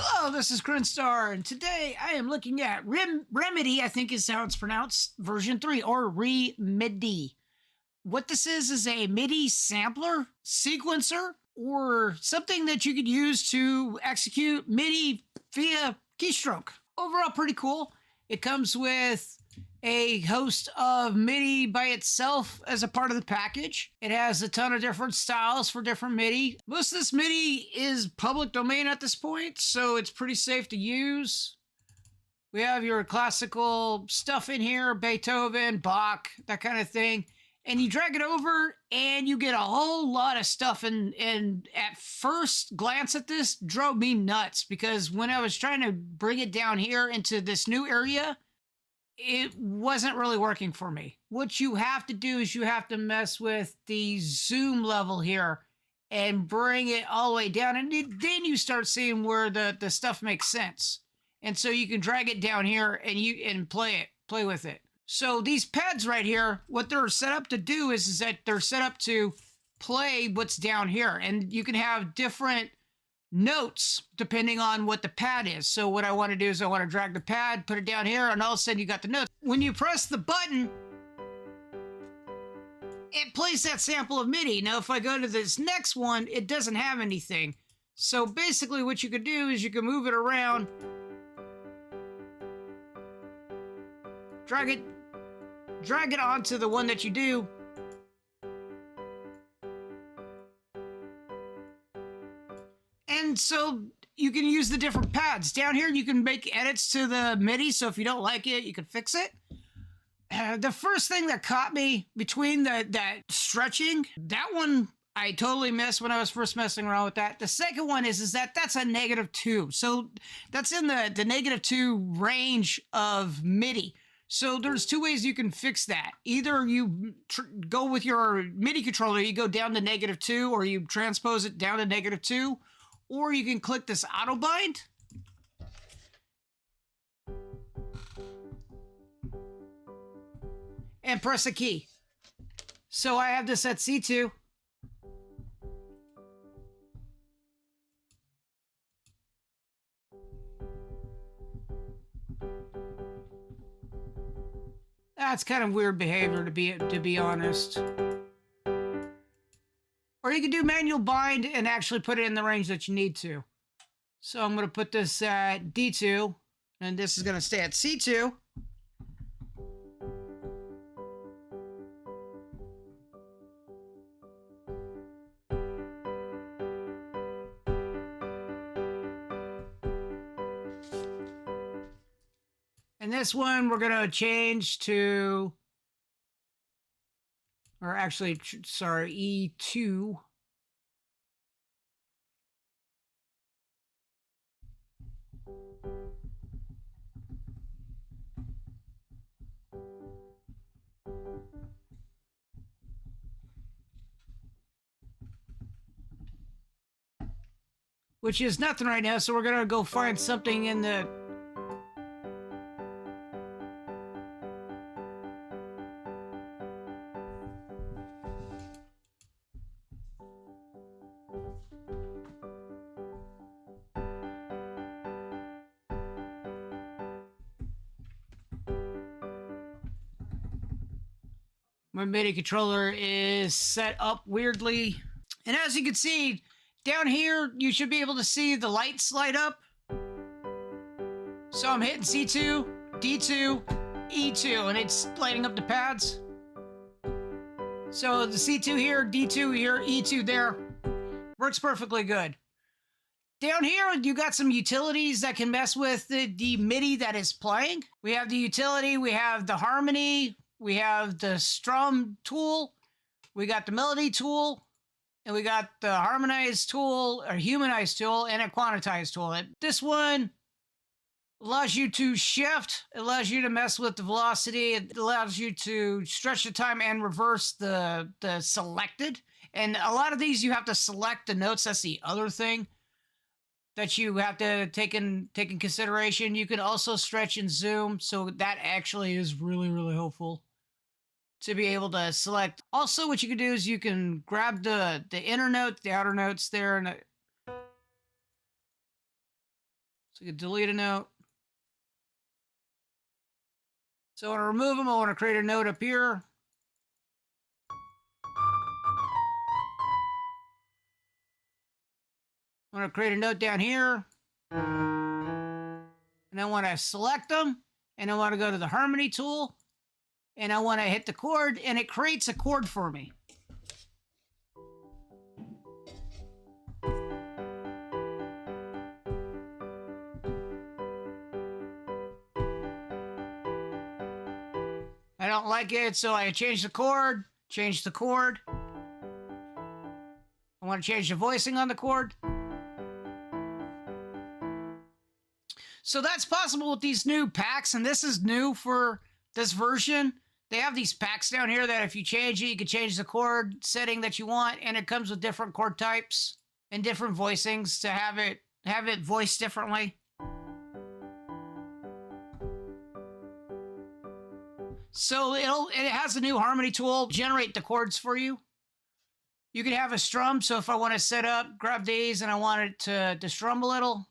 Hello, this is Crinstar, and today I am looking at reMidi, I think is how it's pronounced, version 3, or reMidi. What this is a MIDI sampler, sequencer, or something that you could use to execute MIDI via keystroke. Overall, pretty cool. It comes with a host of MIDI by itself as a part of the package. It has a ton of different styles for different MIDI. Most of this MIDI is public domain at this point, so it's pretty safe to use. We have your classical stuff in here, Beethoven, Bach, that kind of thing. And you drag it over and you get a whole lot of stuff. And at first glance at this drove me nuts because when I was trying to bring it down here into this new area, it wasn't really working for me. What you have to do is you have to mess with the zoom level here and bring it all the way down. And then you start seeing where the stuff makes sense. And so you can drag it down here and play with it. So these pads right here, what they're set up to do is that they're set up to play what's down here. And you can have different notes depending on what the pad is. So what I want to do is I want to drag the pad, put it down here, and all of a sudden you got the notes. When you press the button, it plays that sample of MIDI. Now if I go to this next one, it doesn't have anything. So basically what you could do is you can move it around, drag it onto the one that you do. And so you can use the different pads. Down here, you can make edits to the MIDI, so if you don't like it, you can fix it. The first thing that caught me between that stretching, that one I totally missed when I was first messing around with that. The second one is that that's a -2. So that's in the -2 range of MIDI. So there's two ways you can fix that. Either you go with your MIDI controller, you go down to -2, or you transpose it down to -2, or you can click this auto bind. And press a key. So I have this at C2. That's kind of weird behavior to be honest. Or you can do manual bind and actually put it in the range that you need to. So I'm going to put this at D2, and this is going to stay at C2. And this one we're going to change to, or actually, sorry, E2. Which is nothing right now, so we're going to go find something in the... My MIDI controller is set up weirdly. And as you can see, down here, you should be able to see the lights light up. So I'm hitting C2, D2, E2, and it's lighting up the pads. So the C2 here, D2 here, E2 there. Works perfectly good. Down here, you got some utilities that can mess with the MIDI that is playing. We have the utility, we have the harmony, we have the strum tool, we got the melody tool, and we got the harmonize tool, or humanize tool, and a quantize tool. This one allows you to shift, it allows you to mess with the velocity, it allows you to stretch the time and reverse the selected. And a lot of these you have to select the notes, that's the other thing that you have to take in consideration. You can also stretch and zoom, so that actually is really, really helpful to be able to select. Also, what you can do is you can grab the inner note, the outer notes there, and So you can delete a note. So I want to remove them. I want to create a note up here. I want to create a note down here. And I want to select them. And I want to go to the harmony tool. And I want to hit the chord. And it creates a chord for me. I don't like it, so I change the chord. Change the chord. I want to change the voicing on the chord. So that's possible with these new packs, and this is new for this version. They have these packs down here that if you change it, you can change the chord setting that you want, and it comes with different chord types and different voicings to have it voiced differently. So it has a new harmony tool, generate the chords for you. You can have a strum, so if I want to set up, grab these, and I want it to strum a little.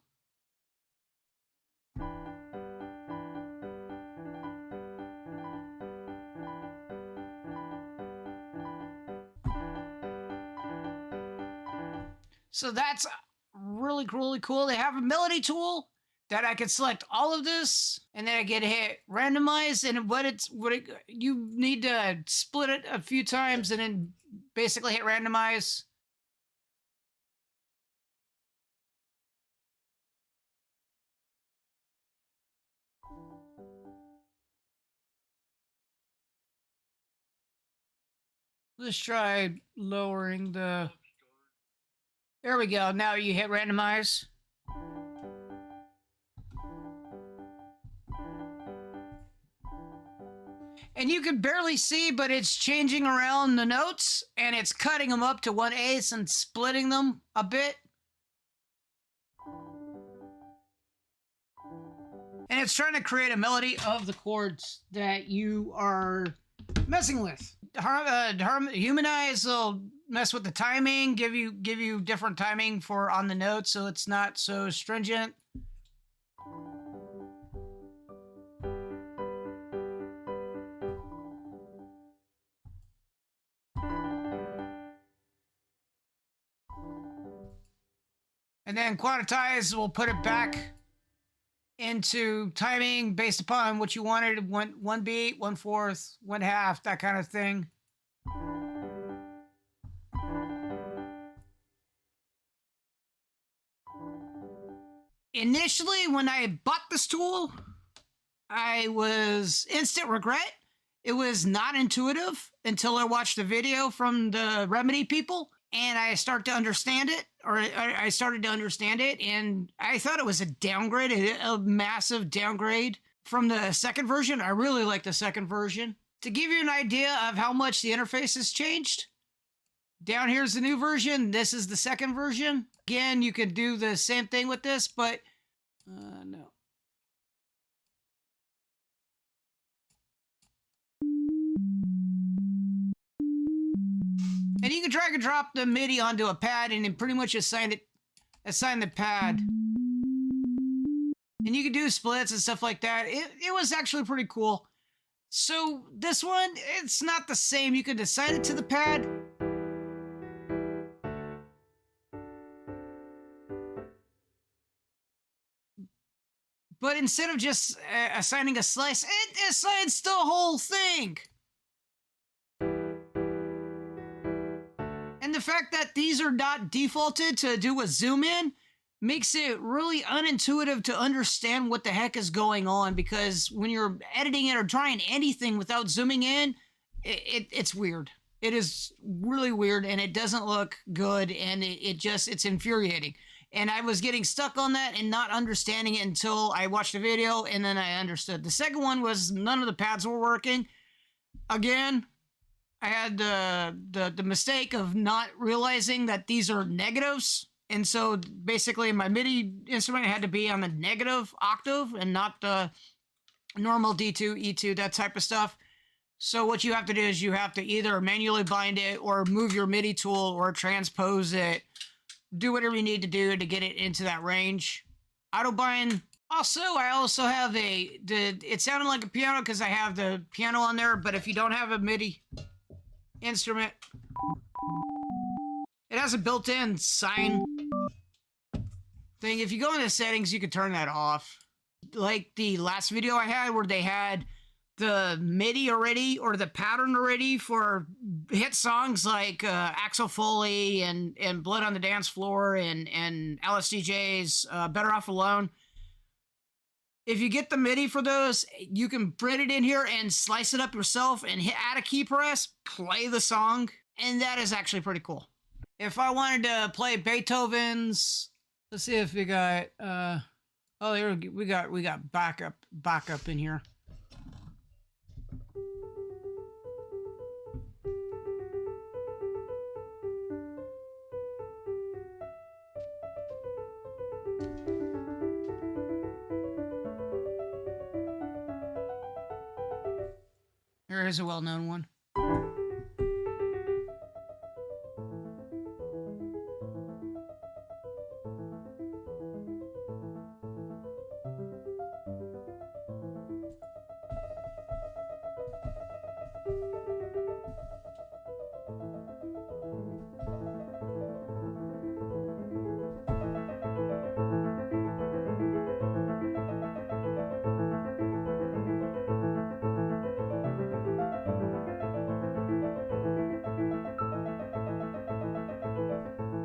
So that's really, really cool. They have a melody tool that I can select all of this, and then I get hit randomize, and you need to split it a few times and then basically hit randomize. Let's try lowering the... There we go. Now you hit randomize. And you can barely see, but it's changing around the notes, and it's cutting them up to 1/8 and splitting them a bit. And it's trying to create a melody of the chords that you are messing with. Humanize will mess with the timing, give you different timing for on the notes, so it's not so stringent. And then quantize will put it back into timing based upon what you wanted, one beat, 1/4, 1/2, that kind of thing. Initially, when I bought this tool, I was instant regret. It was not intuitive until I watched a video from the reMidi people, and I started to understand it, and I thought it was a downgrade, a massive downgrade from the second version. I really like the second version. To give you an idea of how much the interface has changed, down here's the new version. This is the second version. Again, you could do the same thing with this, but no. And you can drag and drop the MIDI onto a pad and then pretty much assign the pad. And you can do splits and stuff like that. It was actually pretty cool. So this one, it's not the same. You can assign it to the pad. But instead of just assigning a slice, it assigns the whole thing. And the fact that these are not defaulted to do a zoom in makes it really unintuitive to understand what the heck is going on, because when you're editing it or trying anything without zooming in, it's weird. It is really weird, and it doesn't look good, and it's infuriating. And I was getting stuck on that and not understanding it until I watched the video, and then I understood. The second one was none of the pads were working. Again, I had the mistake of not realizing that these are negatives. And so basically my MIDI instrument had to be on the negative octave and not the normal D2, E2, that type of stuff. So what you have to do is you have to either manually bind it or move your MIDI tool or transpose it. Do whatever you need to do to get it into that range. auto bind. Also, I also have it sounded like a piano because I have the piano on there, but if you don't have a MIDI instrument, it has a built-in sine thing. If you go into settings, you can turn that off. Like the last video I had where they had the MIDI already, or the pattern already for hit songs like Axel Foley and Blood on the Dance Floor and LSDJ's Better Off Alone. If you get the MIDI for those, you can print it in here and slice it up yourself and add a key press, play the song, and that is actually pretty cool. If I wanted to play Beethoven's, let's see if we got oh, there we got backup in here. There is a well-known one.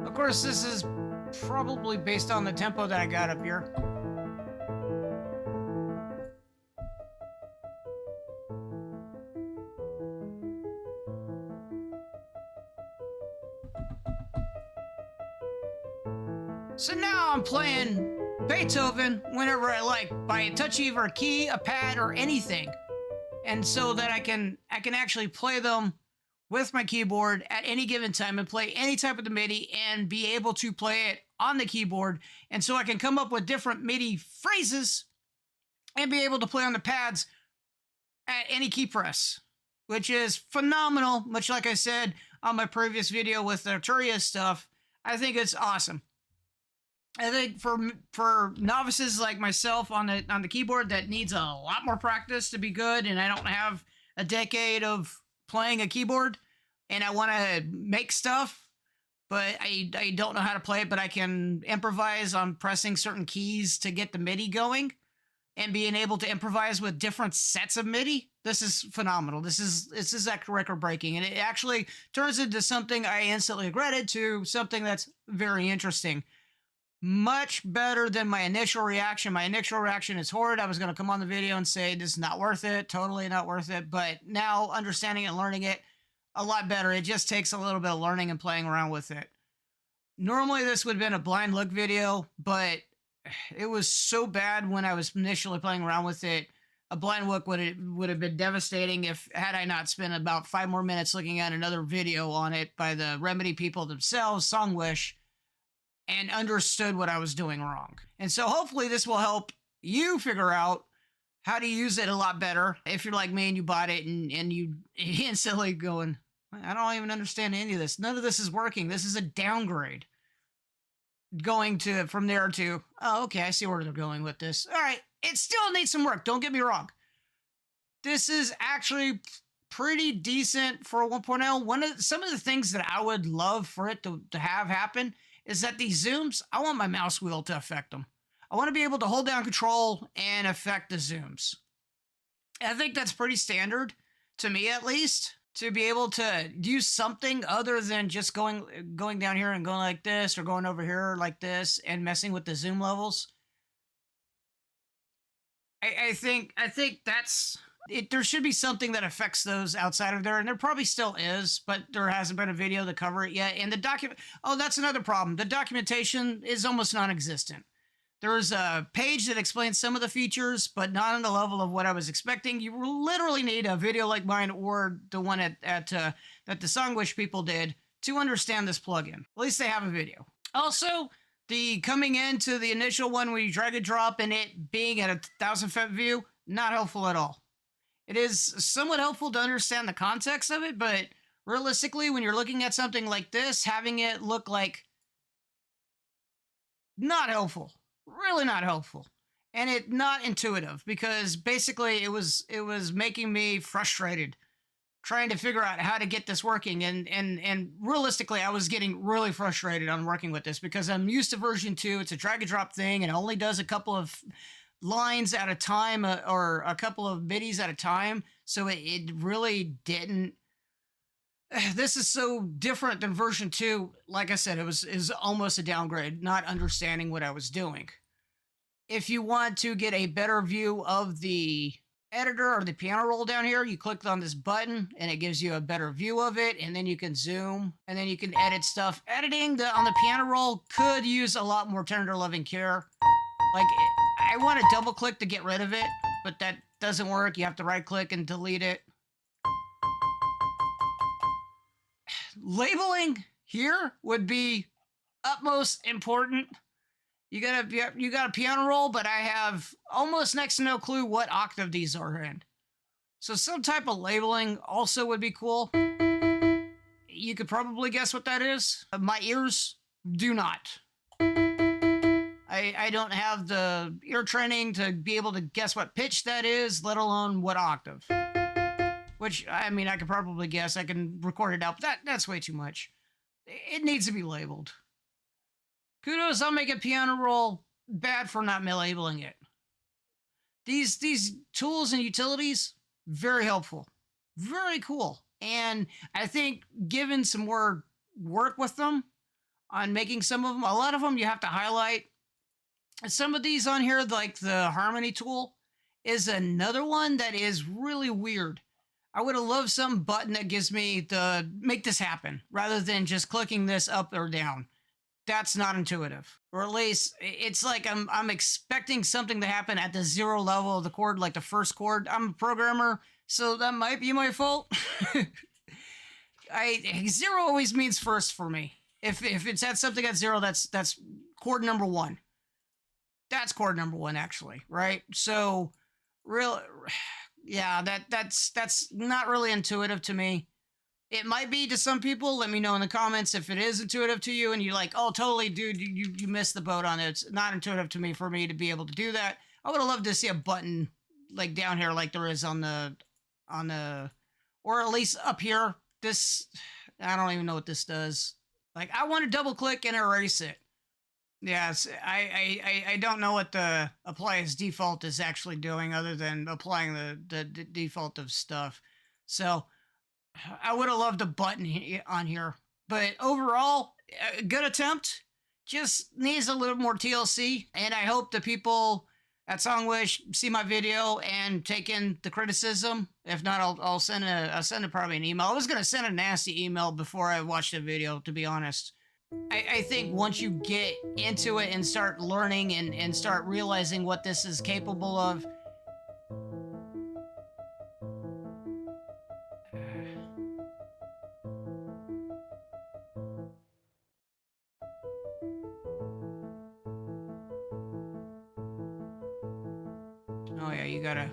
Of course, this is probably based on the tempo that I got up here. So now I'm playing Beethoven whenever I like, by a touch of a key, a pad, or anything. And so that I can actually play them with my keyboard at any given time and play any type of the MIDI and be able to play it on the keyboard. And so I can come up with different MIDI phrases and be able to play on the pads at any key press, which is phenomenal. Much like I said on my previous video with the Arturia stuff, I think it's awesome. I think for novices like myself on the keyboard that needs a lot more practice to be good, and I don't have a decade of playing a keyboard, and I want to make stuff, but I don't know how to play it, but I can improvise on pressing certain keys to get the MIDI going and being able to improvise with different sets of MIDI. This is phenomenal. This is record breaking, and it actually turns into something I instantly regretted to something that's very interesting. Much better than my initial reaction. My initial reaction is horrid. I was going to come on the video and say, this is not worth it, totally not worth it. But now understanding and learning it, a lot better. It just takes a little bit of learning and playing around with it. Normally this would have been a blind look video, but it was so bad when I was initially playing around with it. A blind look would have been devastating had I not spent about 5 more minutes looking at another video on it by the reMidi people themselves, Songwish, and understood what I was doing wrong. And so hopefully this will help you figure out how to use it a lot better. If you're like me and you bought it and you instantly going, I don't even understand any of this. None of this is working. This is a downgrade. Going from there to, oh, okay, I see where they're going with this. All right, it still needs some work. Don't get me wrong. This is actually pretty decent for a 1.0. Some of the things that I would love for it to have happen is that these zooms, I want my mouse wheel to affect them. I want to be able to hold down control and affect the zooms. I think that's pretty standard, to me at least, to be able to use something other than just going down here and going like this, or going over here like this and messing with the zoom levels. I think that's it. There should be something that affects those outside of there, and there probably still is, but there hasn't been a video to cover it yet. And the that's another problem. The documentation is almost non-existent. There's a page that explains some of the features, but not on the level of what I was expecting. You literally need a video like mine or the one that the Songwish people did to understand this plugin. At least they have a video. Also, the coming into the initial one where you drag and drop and it being at 1,000 view, not helpful at all. It is somewhat helpful to understand the context of it, but realistically, when you're looking at something like this, having it look like not helpful. really not helpful. And it not intuitive because basically it was making me frustrated trying to figure out how to get this working and realistically I was getting really frustrated on working with this because I'm used to version 2. It's a drag and drop thing and it only does a couple of lines at a time or a couple of midis at a time, so it really didn't. This is so different than version 2. Like I said, it was is almost a downgrade, not understanding what I was doing. If you want to get a better view of the editor or the piano roll down here, you click on this button and it gives you a better view of it, and then you can zoom and then you can edit stuff. Editing on the piano roll could use a lot more tender loving care. Like, I want to double click to get rid of it, but that doesn't work. You have to right click and delete it. Labeling here would be utmost important. You got a piano roll, but I have almost next to no clue what octave these are in. So some type of labeling also would be cool. You could probably guess what that is. My ears do not. I don't have the ear training to be able to guess what pitch that is, let alone what octave. Which, I mean, I could probably guess. I can record it out, but that's way too much. It needs to be labeled. Kudos, I'll make a piano roll bad for not labeling it. These tools and utilities, very helpful. Very cool. And I think given some more work with them on making some of them, a lot of them you have to highlight. Some of these on here, like the harmony tool, is another one that is really weird. I would have loved some button that gives me the make this happen rather than just clicking this up or down. That's not intuitive. Or at least it's like I'm expecting something to happen at the 0 level of the chord, like the first chord. I'm a programmer, so that might be my fault. 0 always means first for me. If it's at something at 0, that's chord number 1. That's chord number 1 actually, right? So yeah, that's not really intuitive to me. It might be to some people. Let me know in the comments if it is intuitive to you and you're like, oh, totally, dude, you missed the boat on it. It's not intuitive to me for me to be able to do that. I would have loved to see a button like down here like there is on the, or at least up here. This, I don't even know what this does. Like, I want to double click and erase it. Yes, I don't know what the apply as default is actually doing other than applying the default of stuff. So I would have loved a button on here, but overall, a good attempt. Just needs a little more TLC, and I hope the people at Songwish see my video and take in the criticism. If not, I'll send probably an email. I was gonna send a nasty email before I watched the video, to be honest. I think once you get into it and start learning and start realizing what this is capable of, oh yeah, you gotta.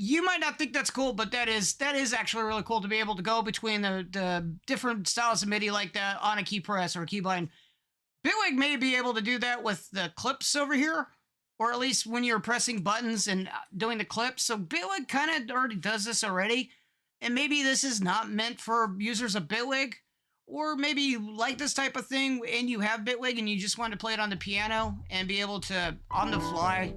You might not think that's cool, but that is actually really cool to be able to go between the different styles of MIDI like that on a key press or a keybind. Bitwig may be able to do that with the clips over here, or at least when you're pressing buttons and doing the clips. So Bitwig kind of already does this already, and maybe this is not meant for users of Bitwig, or maybe you like this type of thing and you have Bitwig and you just want to play it on the piano and be able to, on the fly,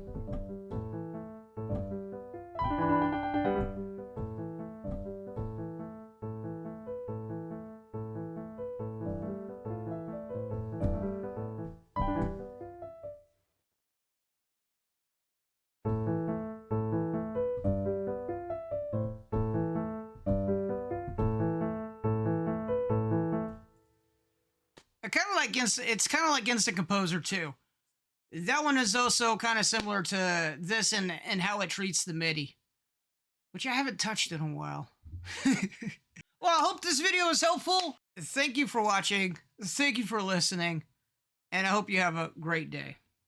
it's kind of like Instant Composer too. That one is also kind of similar to this and how it treats the MIDI. which I haven't touched in a while. Well, I hope this video was helpful. Thank you for watching. Thank you for listening. And I hope you have a great day.